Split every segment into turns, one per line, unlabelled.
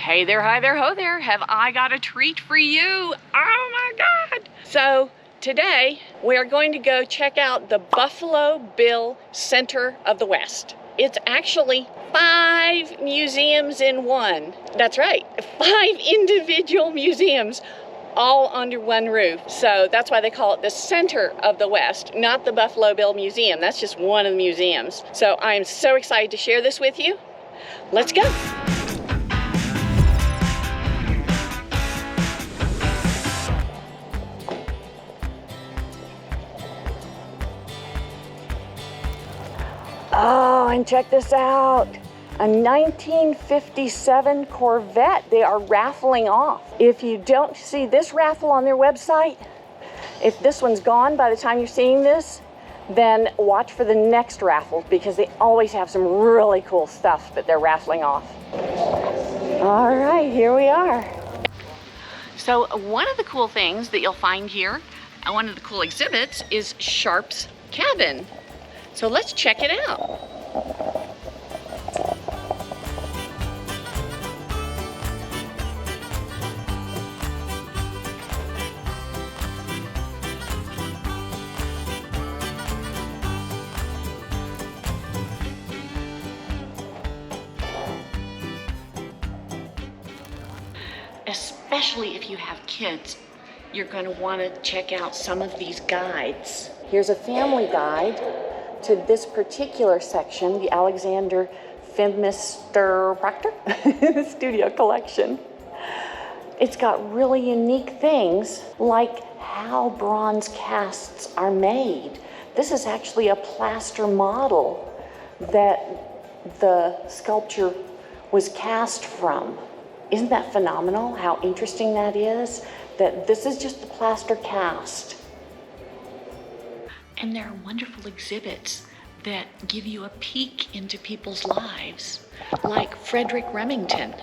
Hey there, hi there, ho there. Have I got a treat for you? Oh my God. So today we are going to go check out the Buffalo Bill Center of the West. It's actually 5 museums in one. That's right, 5 individual museums all under one roof. So that's why they call it the Center of the West, not the Buffalo Bill Museum. That's just one of the museums. So I am so excited to share this with you. Let's go. Oh, and check this out. A 1957 Corvette they are raffling off. If you don't see this raffle on their website, if this one's gone by the time you're seeing this, then watch for the next raffle because they always have some really cool stuff that they're raffling off. All right, here we are. So one of the cool things that you'll find here, one of the cool exhibits, is Sharp's cabin. So let's check it out. Especially if you have kids, you're going to want to check out some of these guides. Here's a family guide to this particular section, the Alexander Phimister Proctor Studio Collection. It's got really unique things like how bronze casts are made. This is actually a plaster model that the sculpture was cast from. Isn't that phenomenal? How interesting that is? That this is just the plaster cast. And there are wonderful exhibits that give you a peek into people's lives, like Frederick Remington.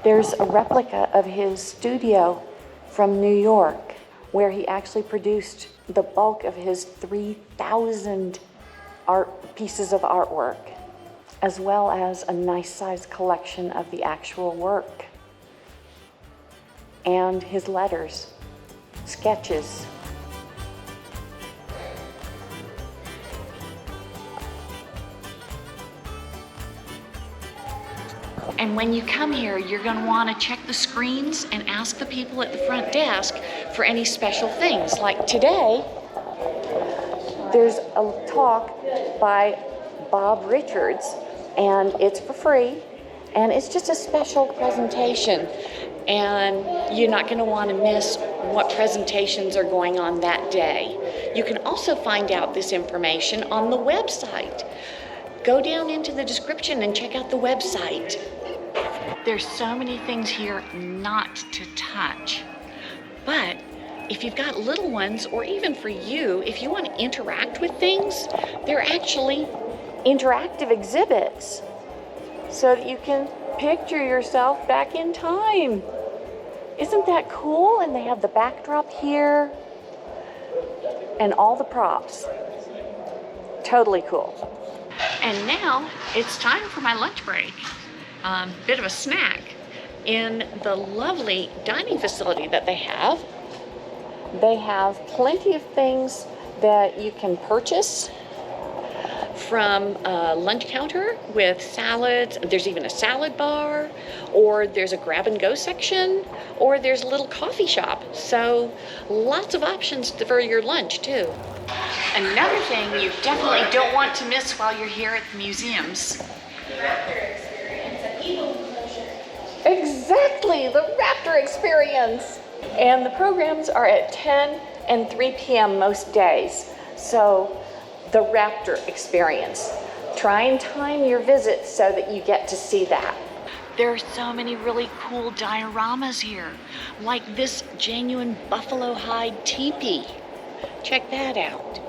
There's a replica of his studio from New York, where he actually produced the bulk of his 3,000 pieces of artwork, as well as a nice-sized collection of the actual work, and his letters, sketches. And when you come here, you're going to want to check the screens and ask the people at the front desk for any special things. Like today, there's a talk by Bob Richards, and it's for free, and it's just a special presentation. And you're not going to want to miss what presentations are going on that day. You can also find out this information on the website. Go down into the description and check out the website. There's so many things here not to touch. But if you've got little ones, or even for you, if you want to interact with things, they're actually interactive exhibits so that you can picture yourself back in time. Isn't that cool? And they have the backdrop here and all the props. Totally cool. And now it's time for my lunch break. Bit of a snack in the lovely dining facility that they have. They have plenty of things that you can purchase from a lunch counter with salads. There's even a salad bar, or there's a grab and go section, or there's a little coffee shop. So lots of options for your lunch too. Another thing you definitely don't want to miss while you're here at the museums.
The Raptor experience at Eagle Promotion.
Exactly, the Raptor experience. And the programs are at 10 and 3 p.m. most days. So the Raptor experience. Try and time your visit so that you get to see that. There are so many really cool dioramas here, like this genuine buffalo hide teepee. Check that out.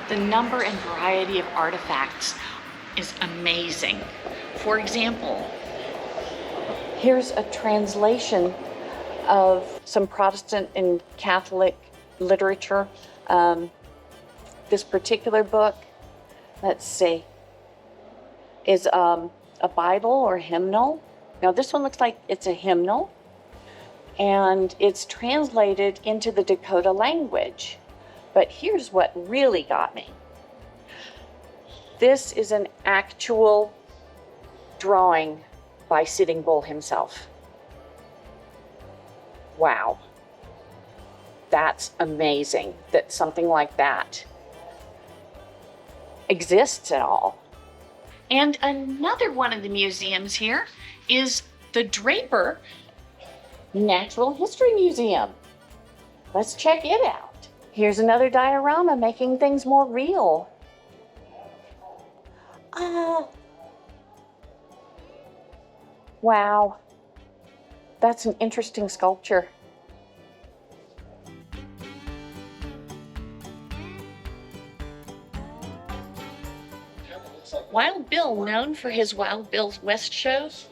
The number and variety of artifacts is amazing. For example, here's a translation of some Protestant and Catholic literature. This particular book let's see, is a Bible or hymnal. Now this one looks like it's a hymnal, and it's translated into the Dakota language. But here's what really got me. This is an actual drawing by Sitting Bull himself. Wow. That's amazing that something like that exists at all. And another one of the museums here is the Draper Natural History Museum. Let's check it out. Here's another diorama making things more real. Wow. That's an interesting sculpture. Wild Bill, known for his Wild Bill West shows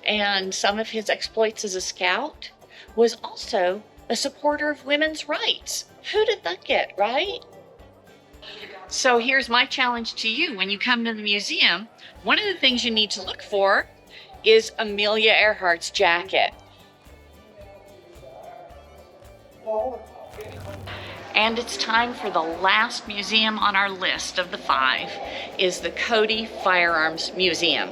and some of his exploits as a scout, was also a supporter of women's rights. Who'd have thunk it, right? So here's my challenge to you. When you come to the museum, one of the things you need to look for is Amelia Earhart's jacket. And it's time for the last museum on our list of the 5, is the Cody Firearms Museum.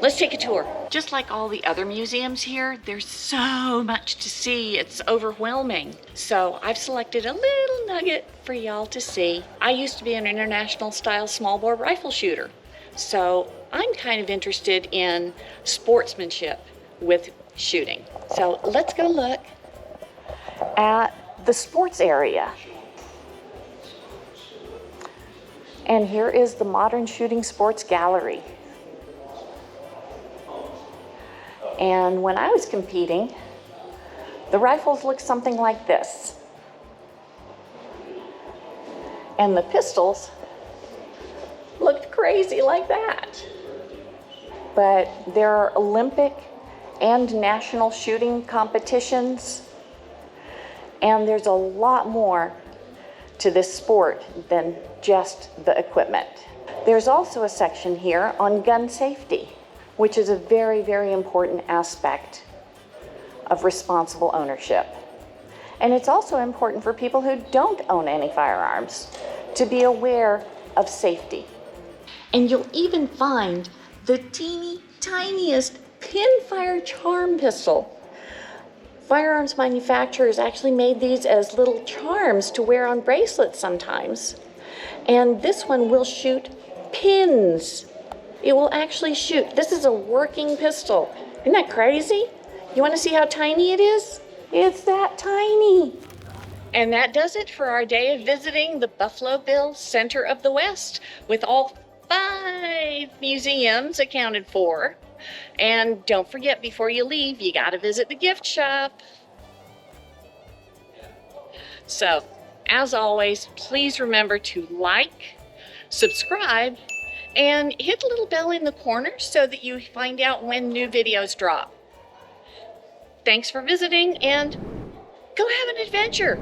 Let's take a tour. Just like all the other museums here, there's so much to see, it's overwhelming. So I've selected a little nugget for y'all to see. I used to be an international style small bore rifle shooter, so I'm kind of interested in sportsmanship with shooting. So let's go look at the sports area. And here is the Modern Shooting Sports Gallery. And when I was competing, the rifles looked something like this. And the pistols looked crazy like that. But there are Olympic and national shooting competitions, and there's a lot more to this sport than just the equipment. There's also a section here on gun safety, which is a very, very important aspect of responsible ownership. And it's also important for people who don't own any firearms to be aware of safety. And you'll even find the teeny tiniest pinfire charm pistol. Firearms manufacturers actually made these as little charms to wear on bracelets sometimes. And this one will shoot pins. It will actually shoot. This is a working pistol. Isn't that crazy? You want to see how tiny it is? It's that tiny. And that does it for our day of visiting the Buffalo Bill Center of the West, with all 5 museums accounted for. And don't forget, before you leave, you got to visit the gift shop. So, as always, please remember to like, subscribe, and hit the little bell in the corner so that you find out when new videos drop. Thanks for visiting, and go have an adventure.